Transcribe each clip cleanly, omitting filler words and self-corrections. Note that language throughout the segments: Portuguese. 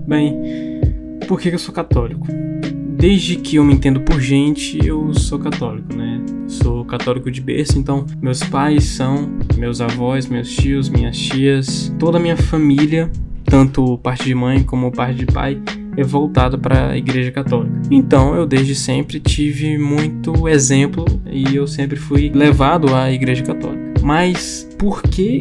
Bem, por que eu sou católico? Desde que eu me entendo por gente, eu sou católico, né? Sou católico de berço, então meus pais são, meus avós, meus tios, minhas tias, toda a minha família, tanto parte de mãe como parte de pai, é voltada para a Igreja Católica. Então eu desde sempre tive muito exemplo e eu sempre fui levado à Igreja Católica. Mas por que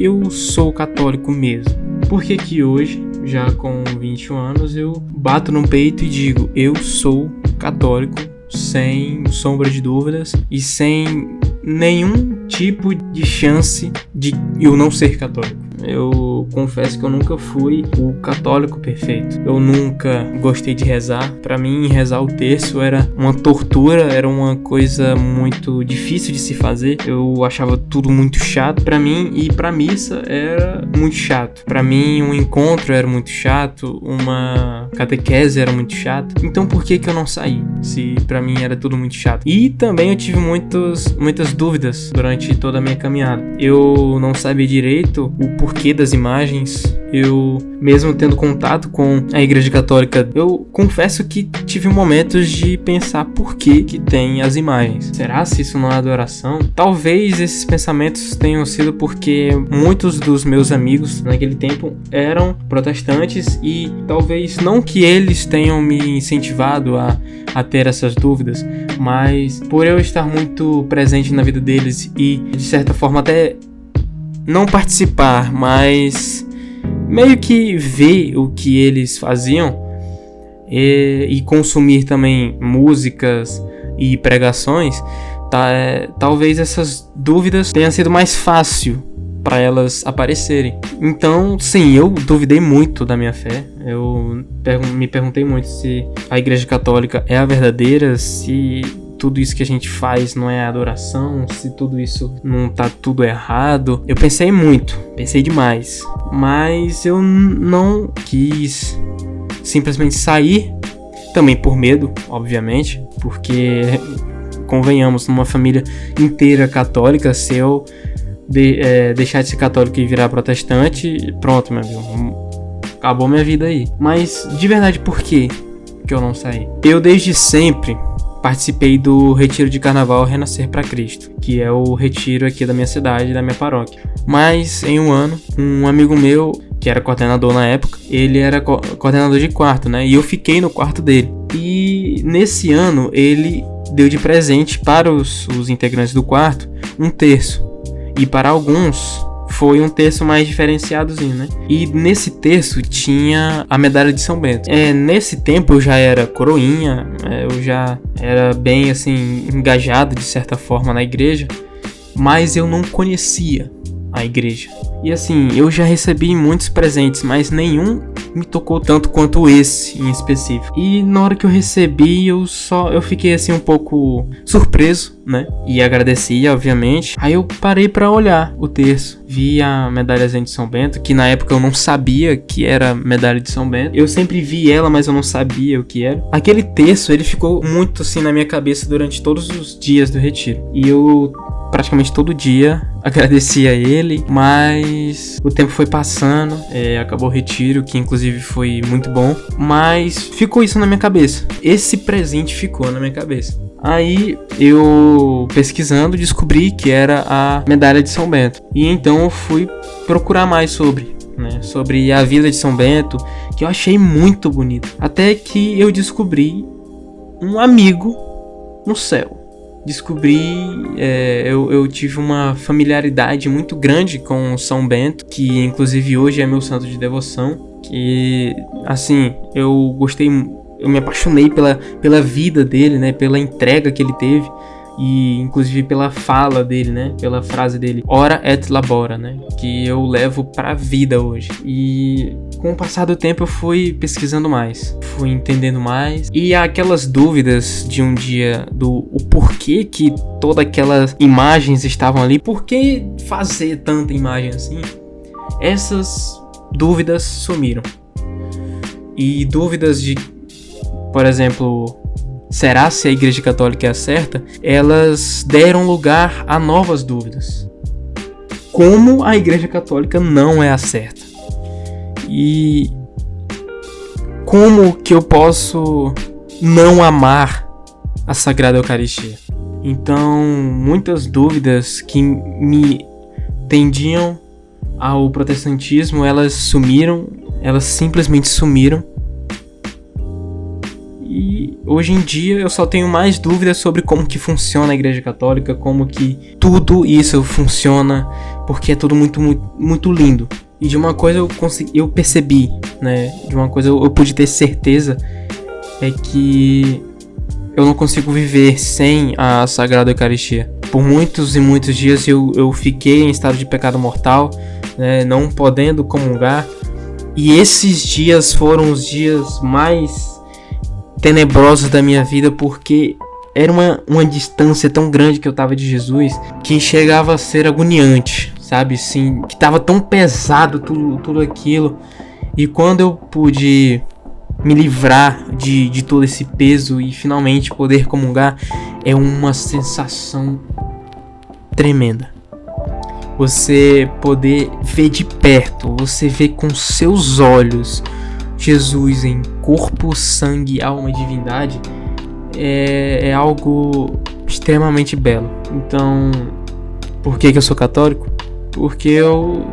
eu sou católico mesmo? Por que hoje, já com 21 anos, eu bato no peito e digo, eu sou católico, sem sombra de dúvidas e sem nenhum tipo de chance de eu não ser católico? Eu confesso que eu nunca fui o católico perfeito. Eu nunca gostei de rezar. Pra mim, rezar o terço era uma tortura, era uma coisa muito difícil de se fazer. Eu achava tudo muito chato. Pra mim, ir pra missa era muito chato. Pra mim, um encontro era muito chato, uma catequese era muito chato. Então, por que eu não saí? Se pra mim era tudo muito chato. E também eu tive muitas dúvidas durante toda a minha caminhada. Eu não sabia direito o porquê das imagens. Eu, mesmo tendo contato com a Igreja Católica, eu confesso que tive momentos de pensar por que tem as imagens. Será se isso não é adoração? Talvez esses pensamentos tenham sido porque muitos dos meus amigos naquele tempo eram protestantes e talvez não que eles tenham me incentivado a ter essas dúvidas, mas por eu estar muito presente na vida deles e de certa forma até não participar, mas meio que ver o que eles faziam e consumir também músicas e pregações, talvez essas dúvidas tenham sido mais fácil para elas aparecerem. Então, sim, eu duvidei muito da minha fé. Eu me perguntei muito se a Igreja Católica é a verdadeira, se tudo isso que a gente faz não é adoração, se tudo isso não tá tudo errado. Eu pensei muito, pensei demais, mas eu não quis simplesmente sair, também por medo, obviamente, porque convenhamos, numa família inteira católica, se eu deixar de ser católico e virar protestante, pronto, meu amigo, acabou minha vida aí. Mas de verdade, por que eu não saí? Eu desde sempre participei do retiro de carnaval Renascer para Cristo, que é o retiro aqui da minha cidade, da minha paróquia. Mas em um ano, um amigo meu, que era coordenador na época, ele era coordenador de quarto, né? E eu fiquei no quarto dele. E nesse ano ele deu de presente para os integrantes do quarto um terço. E para alguns foi um terço mais diferenciadozinho, né? E nesse terço tinha a medalha de São Bento. Nesse tempo eu já era coroinha, eu já era bem assim engajado de certa forma na igreja, mas eu não conhecia a igreja. E assim, eu já recebi muitos presentes, mas nenhum me tocou tanto quanto esse em específico. E na hora que eu recebi, eu fiquei assim um pouco surpreso, né? E agradeci, obviamente. Aí eu parei pra olhar o terço. Vi a medalhazinha de São Bento, que na época eu não sabia que era medalha de São Bento. Eu sempre vi ela, mas eu não sabia o que era. Aquele terço, ele ficou muito assim na minha cabeça durante todos os dias do retiro. E eu praticamente todo dia agradecia a ele, mas o tempo foi passando, acabou o retiro, que inclusive foi muito bom, mas ficou isso na minha cabeça. Esse presente ficou na minha cabeça. Aí eu pesquisando descobri que era a medalha de São Bento. E então eu fui procurar mais sobre a vida de São Bento, que eu achei muito bonito. Até que eu descobri um amigo no céu. Eu tive uma familiaridade muito grande com São Bento, que inclusive hoje é meu santo de devoção, que assim, eu me apaixonei pela vida dele, né, pela entrega que ele teve e inclusive pela fala dele, né, pela frase dele, ora et labora, né, que eu levo pra vida hoje. E com o passar do tempo eu fui pesquisando mais, fui entendendo mais, e aquelas dúvidas de um dia o porquê que todas aquelas imagens estavam ali, por que fazer tanta imagem assim, essas dúvidas sumiram. E dúvidas de, por exemplo, será se a Igreja Católica é a certa? Elas deram lugar a novas dúvidas. Como a Igreja Católica não é a certa? E como que eu posso não amar a Sagrada Eucaristia? Então, muitas dúvidas que me tendiam ao protestantismo, elas simplesmente sumiram. E hoje em dia eu só tenho mais dúvidas sobre como que funciona a Igreja Católica, como que tudo isso funciona, porque é tudo muito, muito, muito lindo. E de uma coisa eu percebi, né? De uma coisa eu pude ter certeza, é que eu não consigo viver sem a Sagrada Eucaristia. Por muitos e muitos dias eu fiquei em estado de pecado mortal, né? Não podendo comungar. E esses dias foram os dias mais tenebrosos da minha vida, porque era uma distância tão grande que eu tava de Jesus, que chegava a ser agoniante, sabe? Assim, que tava tão pesado tudo aquilo. E quando eu pude me livrar de todo esse peso e finalmente poder comungar, é uma sensação tremenda. Você poder ver de perto, você ver com seus olhos Jesus em corpo, sangue, alma e divindade, é algo extremamente belo. Então, por que eu sou católico? Porque eu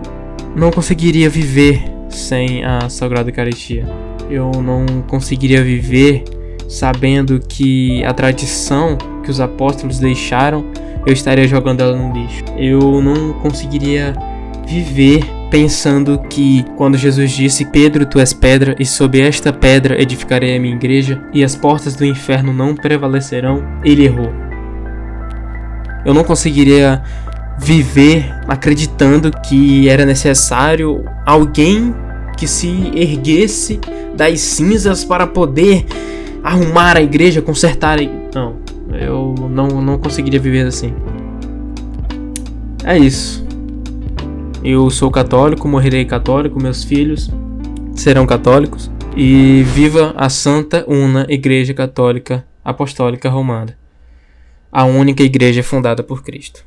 não conseguiria viver sem a Sagrada Eucaristia. Eu não conseguiria viver sabendo que a tradição que os apóstolos deixaram, eu estaria jogando ela no lixo. Eu não conseguiria viver pensando que quando Jesus disse: Pedro, tu és pedra, e sob esta pedra edificarei a minha igreja, e as portas do inferno não prevalecerão, ele errou. Eu não conseguiria viver acreditando que era necessário alguém que se erguesse das cinzas para poder arrumar a igreja, consertar a igreja. Não, eu não conseguiria viver assim. É isso. Eu sou católico, morrerei católico, meus filhos serão católicos. E viva a Santa Una Igreja Católica Apostólica Romana, a única igreja fundada por Cristo.